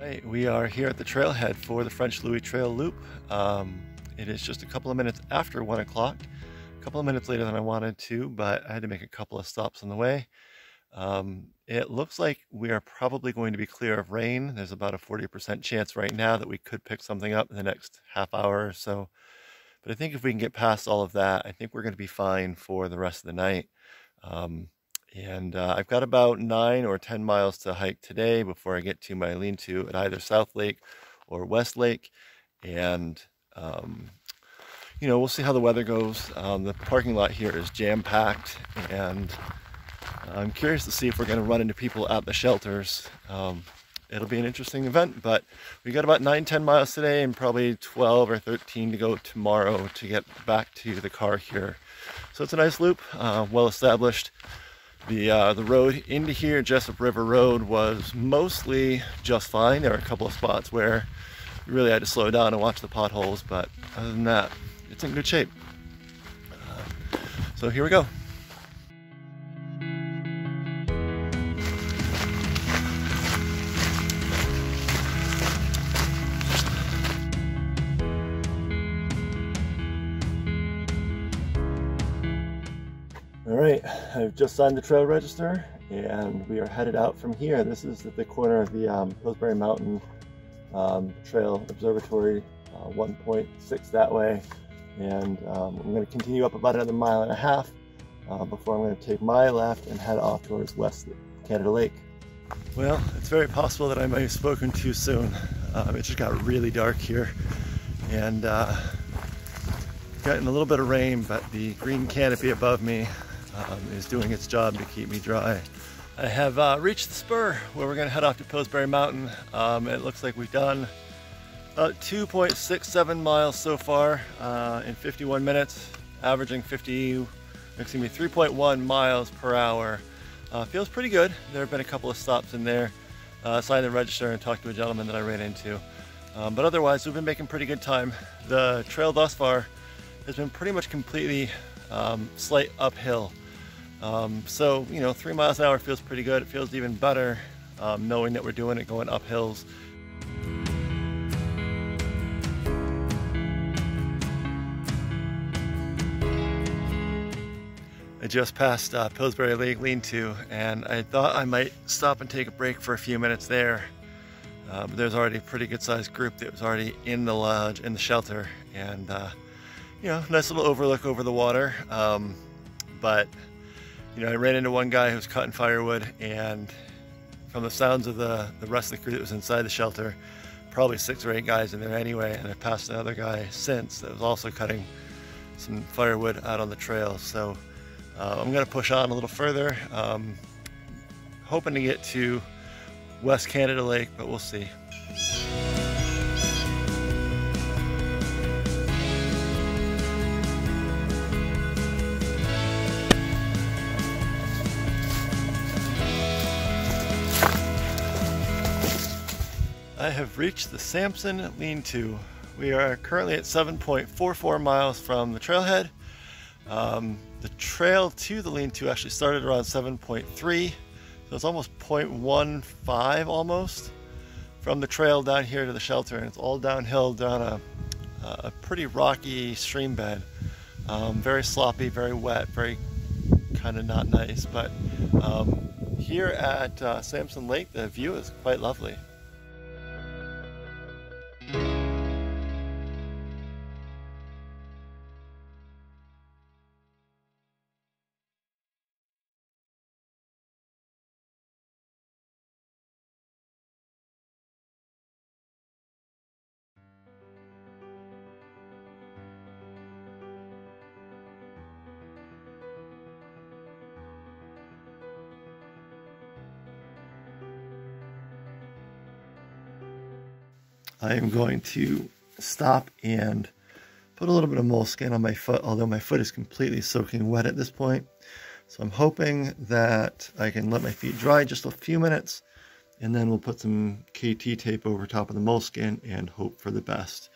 Right, we are here at the trailhead for the French Louie Trail Loop. It is just a couple of minutes after 1 o'clock, a couple of minutes later than I wanted to, but I had to make a couple of stops on the way. It looks like we are probably going to be clear of rain. There's about a 40% chance right now that we could pick something up in the next half hour or so. But I think if we can get past all of that, I think we're going to be fine for the rest of the night. I've got about 9 or 10 miles to hike today before I get to my lean-to at either South Lake or West Lake. And, we'll see how the weather goes. The parking lot here is jam-packed, and I'm curious to see if we're going to run into people at the shelters. It'll be an interesting event, but we got about 9-10 miles today and probably 12 or 13 to go tomorrow to get back to the car here. So it's a nice loop, well established. The road into here, Jessup River Road, was mostly just fine. There were a couple of spots where you really had to slow down and watch the potholes, but other than that, it's in good shape. So here we go. All right, I've just signed the trail register and we are headed out from here. This is at the corner of the Pillsbury Mountain Trail Observatory, 1.6 that way. And I'm going to continue up about another 1.5 miles before I'm going to take my left and head off towards West Canada Lake. Well, it's very possible that I might have spoken too soon. It just got really dark here and getting a little bit of rain, but the green canopy above me is doing its job to keep me dry. I have reached the spur where we're going to head off to Pillsbury Mountain. It looks like we've done about 2.67 miles so far in 51 minutes, averaging 3.1 miles per hour. Feels pretty good. There have been a couple of stops in there. Signed the register and talked to a gentleman that I ran into. But otherwise, we've been making pretty good time. The trail thus far has been pretty much completely slight uphill. So 3 miles an hour feels pretty good. It feels even better knowing that we're doing it going up hills. I just passed Pillsbury Lake lean-to, and I thought I might stop and take a break for a few minutes there. But there's already a pretty good sized group that was already in the lodge, in the shelter, and nice little overlook over the water. But I ran into one guy who was cutting firewood, and from the sounds of the rest of the crew that was inside the shelter, probably 6 or 8 guys in there anyway, and I passed another guy since that was also cutting some firewood out on the trail. So I'm going to push on a little further, hoping to get to West Canada Lake, but we'll see. I have reached the Sampson lean-to. We are currently at 7.44 miles from the trailhead. The trail to the lean-to actually started around 7.3, so it's almost 0.15 almost from the trail down here to the shelter, and it's all downhill down a pretty rocky stream bed. Very sloppy, very wet, very kind of not nice, but here at Sampson Lake, the view is quite lovely. I am going to stop and put a little bit of moleskin on my foot, although my foot is completely soaking wet at this point. So I'm hoping that I can let my feet dry just a few minutes, and then we'll put some KT tape over top of the moleskin and hope for the best.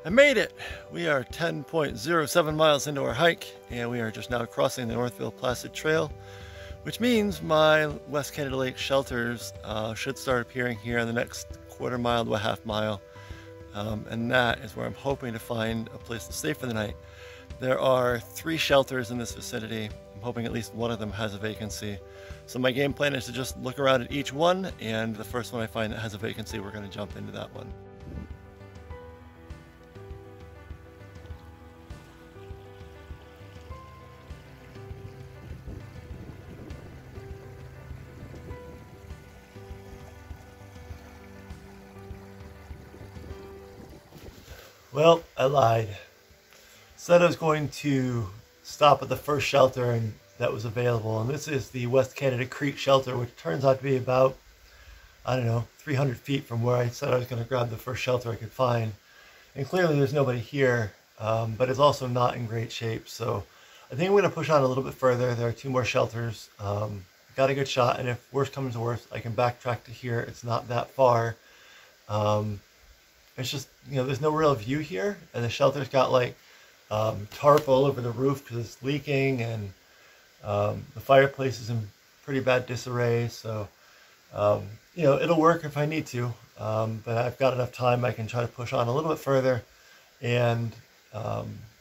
I made it! We are 10.07 miles into our hike, and we are just now crossing the Northville Placid Trail, which means my West Canada Lake shelters should start appearing here in the next quarter mile to a half mile. And that is where I'm hoping to find a place to stay for the night. There are 3 shelters in this vicinity. I'm hoping at least one of them has a vacancy. So my game plan is to just look around at each one, and the first one I find that has a vacancy, we're going to jump into that one. Well, I lied. Said I was going to stop at the first shelter and that was available, and this is the West Canada Creek shelter, which turns out to be about, I don't know, 300 feet from where I said I was going to grab the first shelter I could find. And clearly there's nobody here, but it's also not in great shape, so I think I'm going to push on a little bit further. There are 2 more shelters. Got a good shot, and if worse comes to worse, I can backtrack to here. It's not that far. It's just, you know, there's no real view here, and the shelter's got like tarp all over the roof because it's leaking, and the fireplace is in pretty bad disarray. So, you know, it'll work if I need to, but I've got enough time. I can try to push on a little bit further and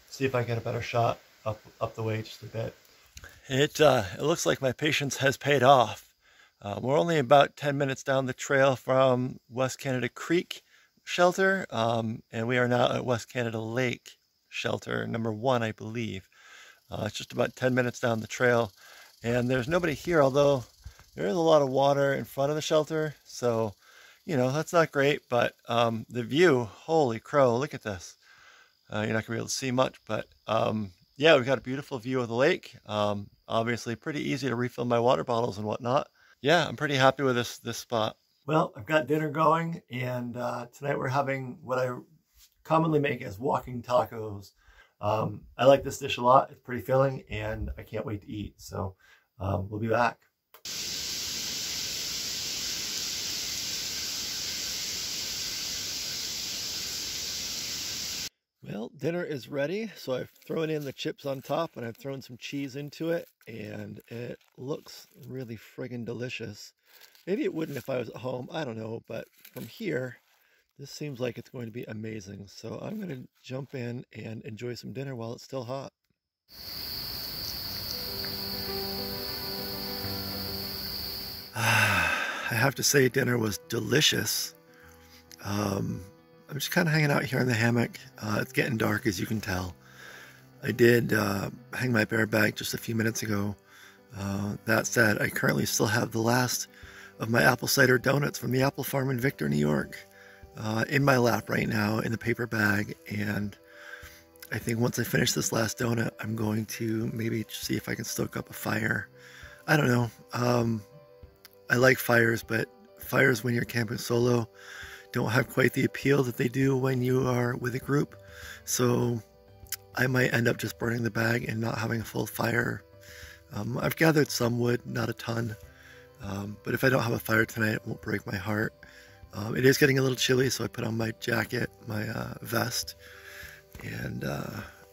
see if I get a better shot up the way just a bit. It looks like my patience has paid off. We're only about 10 minutes down the trail from West Canada Creek shelter, and we are now at West Canada Lake shelter number 1, I believe. It's just about 10 minutes down the trail, and there's nobody here, although there is a lot of water in front of the shelter, so you know, that's not great. But the view, holy crow, look at this. You're not gonna be able to see much, but yeah, we've got a beautiful view of the lake. Obviously pretty easy to refill my water bottles and whatnot. Yeah, I'm pretty happy with this spot. Well, I've got dinner going, and tonight we're having what I commonly make as walking tacos. I like this dish a lot. It's pretty filling, and I can't wait to eat. So we'll be back. Well, dinner is ready. So I've thrown in the chips on top, and I've thrown some cheese into it, and it looks really friggin' delicious. Maybe it wouldn't if I was at home, I don't know, but from here, this seems like it's going to be amazing. So I'm going to jump in and enjoy some dinner while it's still hot. I have to say dinner was delicious. I'm just kind of hanging out here in the hammock. It's getting dark, as you can tell. I did hang my bear bag just a few minutes ago. That said, I currently still have the last of my apple cider donuts from the apple farm in Victor, New York, in my lap right now in the paper bag. And I think once I finish this last donut, I'm going to maybe see if I can stoke up a fire. I don't know. I like fires, but fires when you're camping solo don't have quite the appeal that they do when you are with a group. So I might end up just burning the bag and not having a full fire. I've gathered some wood, not a ton. But if I don't have a fire tonight, it won't break my heart. It is getting a little chilly, so I put on my jacket, my vest, and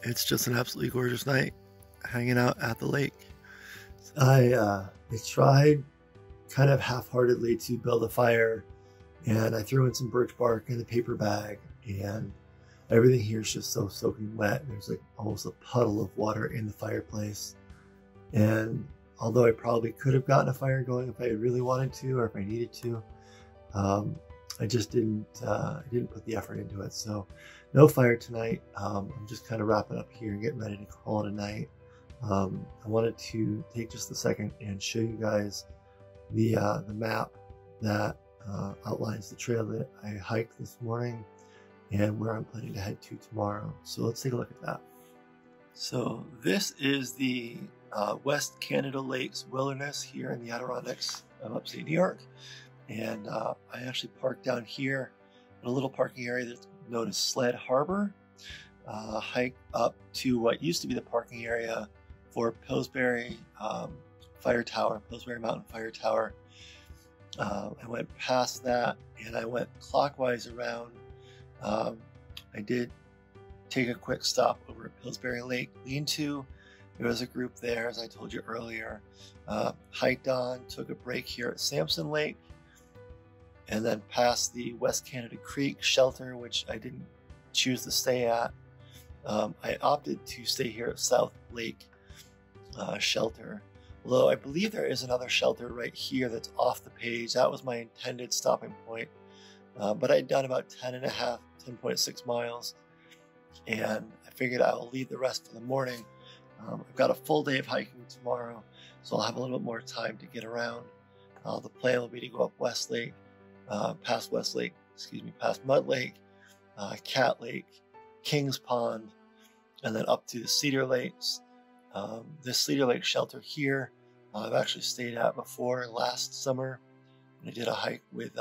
it's just an absolutely gorgeous night hanging out at the lake. I tried kind of half-heartedly to build a fire, and I threw in some birch bark in the paper bag, and everything here is just so soaking wet. There's like almost a puddle of water in the fireplace, and although I probably could have gotten a fire going if I really wanted to, or if I needed to, I just didn't put the effort into it. So no fire tonight. I'm just kind of wrapping up here and getting ready to call it a night. I wanted to take just a second and show you guys the map that outlines the trail that I hiked this morning and where I'm planning to head to tomorrow. So let's take a look at that. So this is the West Canada Lakes Wilderness here in the Adirondacks of upstate New York. And I actually parked down here in a little parking area that's known as Sled Harbor. Hike up to what used to be the parking area for Pillsbury Fire Tower, Pillsbury Mountain Fire Tower. I went past that and I went clockwise around. I did take a quick stop over at Pillsbury Lake lean-to. There was a group there, as I told you earlier. Hiked on, took a break here at Sampson Lake, and then passed the West Canada Creek shelter, which I didn't choose to stay at. I opted to stay here at South Lake shelter, although I believe there is another shelter right here that's off the page. That was my intended stopping point, but I'd done about 10.6 miles, and I figured I'll leave the rest for the morning. I've got a full day of hiking tomorrow, so I'll have a little bit more time to get around. The plan will be to go up past Mud Lake, Cat Lake, Kings Pond, and then up to the Cedar Lakes. This Cedar Lake shelter here, I've actually stayed at before last summer. And I did a hike with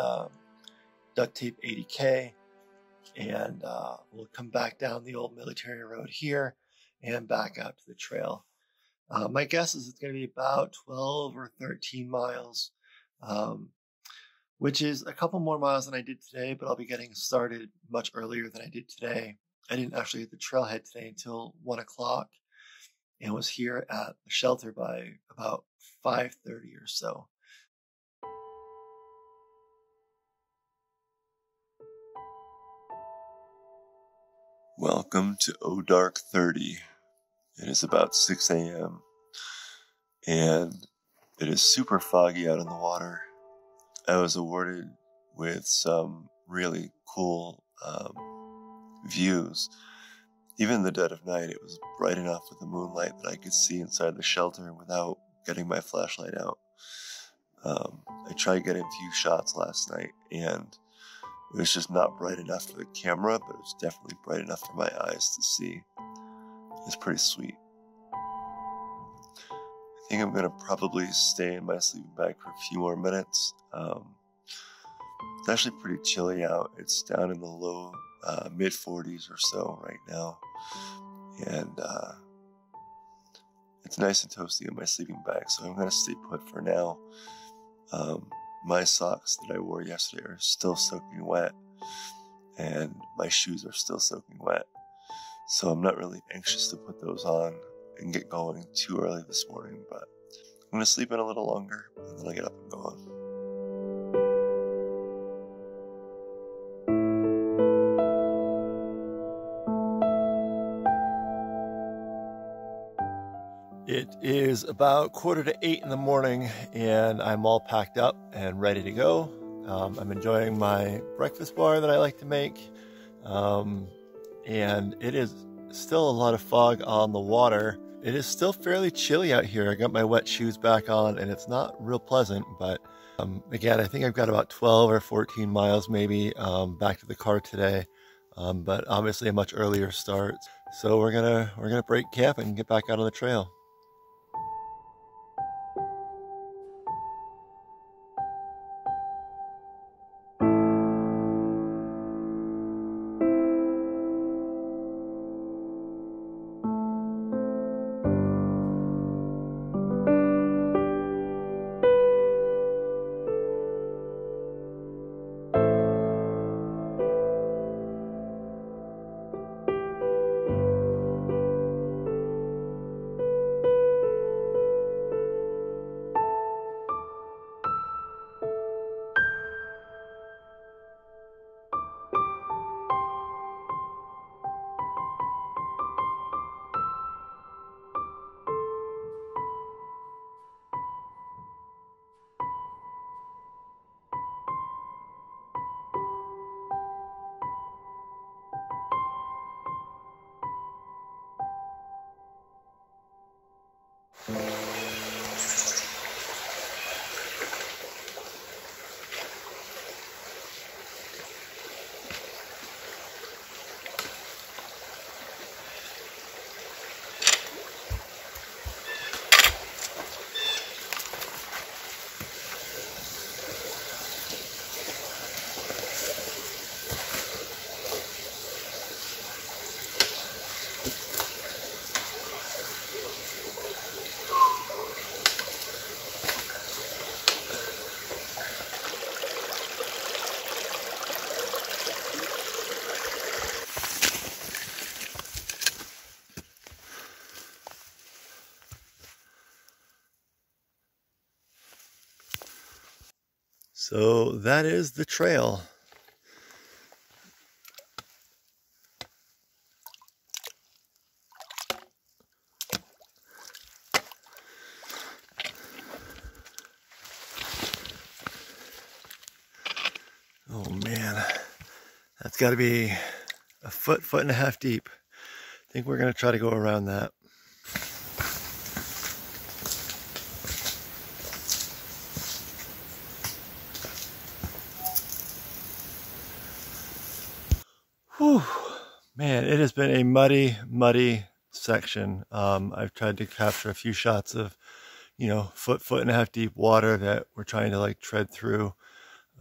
Duct Tape 80K, and we'll come back down the old military road here and back out to the trail. My guess is it's going to be about 12 or 13 miles, which is a couple more miles than I did today, but I'll be getting started much earlier than I did today. I didn't actually hit the trailhead today until 1 o'clock and was here at the shelter by about 5:30 or so. Welcome to O Dark 30. It is about 6 a.m. and it is super foggy out on the water. I was awarded with some really cool views. Even in the dead of night, it was bright enough with the moonlight that I could see inside the shelter without getting my flashlight out. I tried getting a few shots last night, and it was just not bright enough for the camera, but it was definitely bright enough for my eyes to see. It's pretty sweet. I think I'm going to probably stay in my sleeping bag for a few more minutes. It's actually pretty chilly out. It's down in the low mid 40s or so right now, and it's nice and toasty in my sleeping bag, so I'm going to stay put for now. My socks that I wore yesterday are still soaking wet, and my shoes are still soaking wet, so I'm not really anxious to put those on and get going too early this morning, but I'm going to sleep in a little longer, and then I'll get up and go on. It is about 7:45 in the morning, and I'm all packed up and ready to go. I'm enjoying my breakfast bar that I like to make, and it is still a lot of fog on the water. It is still fairly chilly out here. I got my wet shoes back on, and it's not real pleasant, but again, I think I've got about 12 or 14 miles maybe back to the car today, but obviously a much earlier start. So we're gonna break camp and get back out on the trail. So that is the trail. Oh man, that's got to be a foot and a half deep. I think we're going to try to go around that. Whew. Man, it has been a muddy section. I've tried to capture a few shots of, you know, foot and a half deep water that we're trying to like tread through.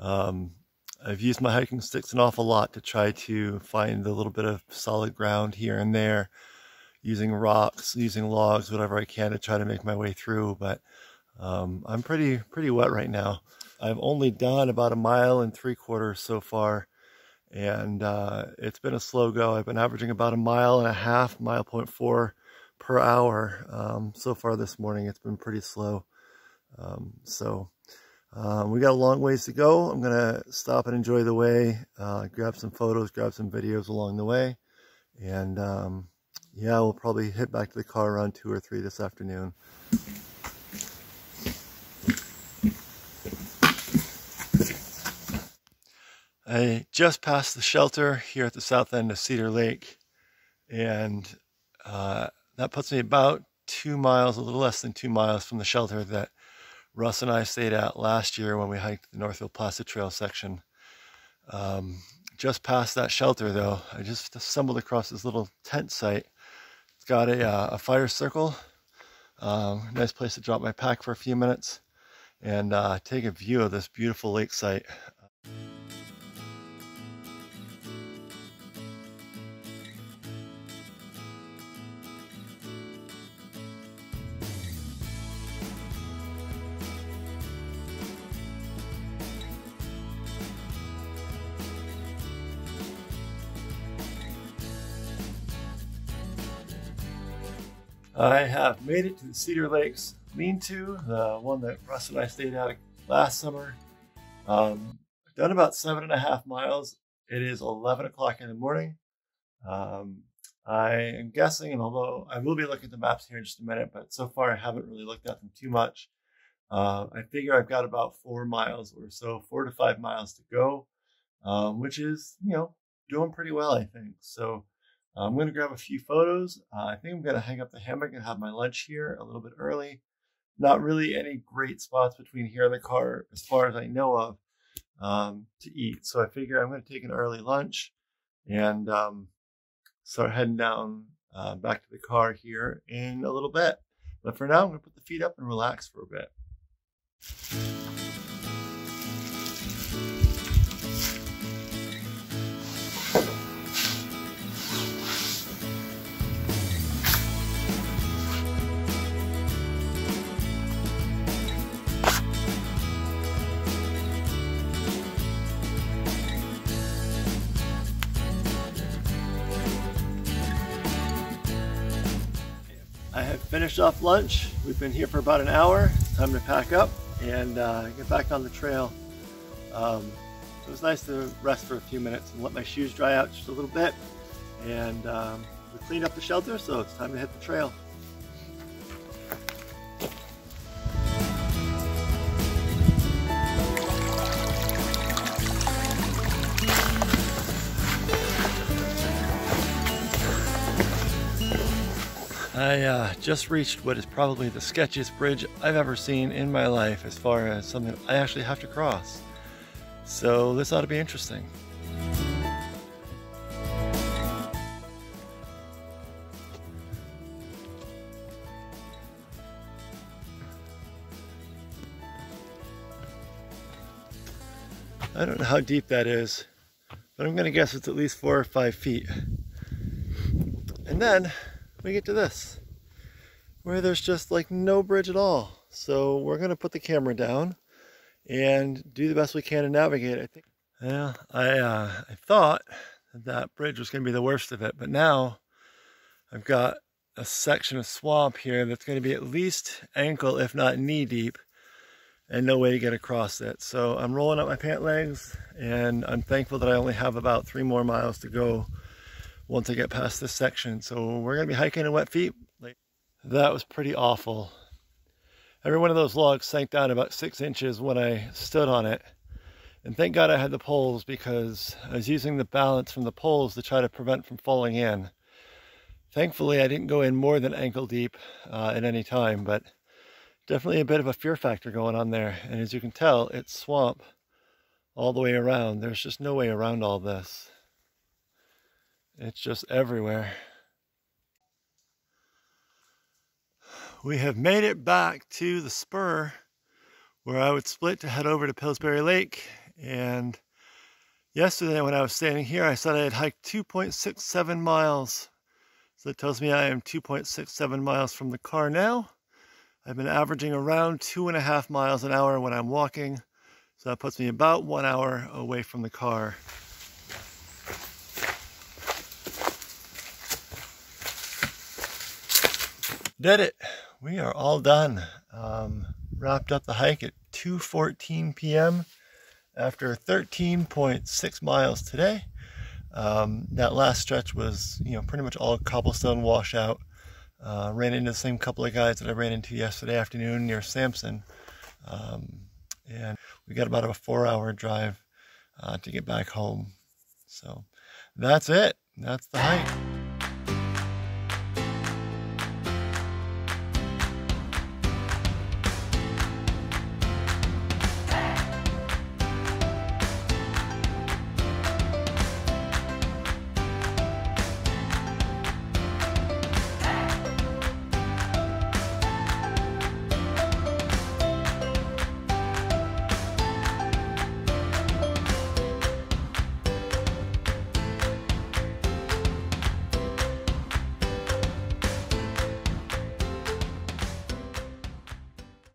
I've used my hiking sticks an awful lot to try to find a little bit of solid ground here and there, using rocks, using logs, whatever I can to try to make my way through. But I'm pretty wet right now. I've only done about 1.75 miles so far, and it's been a slow go. I've been averaging about 1.5 miles, 1.4 per hour so far this morning. It's been pretty slow. We got a long ways to go. I'm gonna stop and enjoy the way, grab some photos, grab some videos along the way, and yeah, we'll probably head back to the car around 2 or 3 this afternoon. I just passed the shelter here at the south end of Cedar Lake, and that puts me about 2 miles, a little less than 2 miles from the shelter that Russ and I stayed at last year when we hiked the Northfield Placid Trail section. Just past that shelter though, I just stumbled across this little tent site. It's got a fire circle, nice place to drop my pack for a few minutes and take a view of this beautiful lake site. I have made it to the Cedar Lakes lean-to, the one that Russ and I stayed at last summer. I've done about 7.5 miles. It is 11 o'clock in the morning. I am guessing, and although I will be looking at the maps here in just a minute, but so far I haven't really looked at them too much. I figure I've got about 4 miles or so, 4 to 5 miles to go, which is, you know, doing pretty well, I think. So I'm going to grab a few photos. I think I'm going to hang up the hammock and have my lunch here a little bit early. Not really any great spots between here and the car, as far as I know of, to eat. So I figure I'm going to take an early lunch and start heading down back to the car here in a little bit. But for now, I'm going to put the feet up and relax for a bit. I have finished off lunch. We've been here for about an hour. Time to pack up and get back on the trail. It was nice to rest for a few minutes and let my shoes dry out just a little bit. And we cleaned up the shelter, so it's time to hit the trail. I just reached what is probably the sketchiest bridge I've ever seen in my life as far as something I actually have to cross. So this ought to be interesting. I don't know how deep that is, but I'm going to guess it's at least 4 or 5 feet. And then we get to this, where there's just like no bridge at all. So we're going to put the camera down and do the best we can to navigate. I think. Yeah, I thought that bridge was going to be the worst of it, but now I've got a section of swamp here that's going to be at least ankle, if not knee deep. and no way to get across it. So I'm rolling up my pant legs, and I'm thankful that I only have about 3 more miles to go once I get past this section. So we're gonna be hiking in wet feet. That was pretty awful. Every one of those logs sank down about 6 inches when I stood on it. And thank God I had the poles, because I was using the balance from the poles to try to prevent from falling in. Thankfully, I didn't go in more than ankle deep at any time, but definitely a bit of a fear factor going on there. And as you can tell, it's swamp all the way around. There's just no way around all this. It's just everywhere. We have made it back to the spur where I would split to head over to Pillsbury Lake. And yesterday when I was standing here, I said I had hiked 2.67 miles. So that tells me I am 2.67 miles from the car now. I've been averaging around 2.5 miles an hour when I'm walking. So that puts me about 1 hour away from the car. Did it. We are all done. Wrapped up the hike at 2:14 p.m. after 13.6 miles today. That last stretch was, pretty much all cobblestone washout. Ran into the same couple of guys that I ran into yesterday afternoon near Sampson. And we got about a 4-hour drive to get back home. So that's it. That's the hike.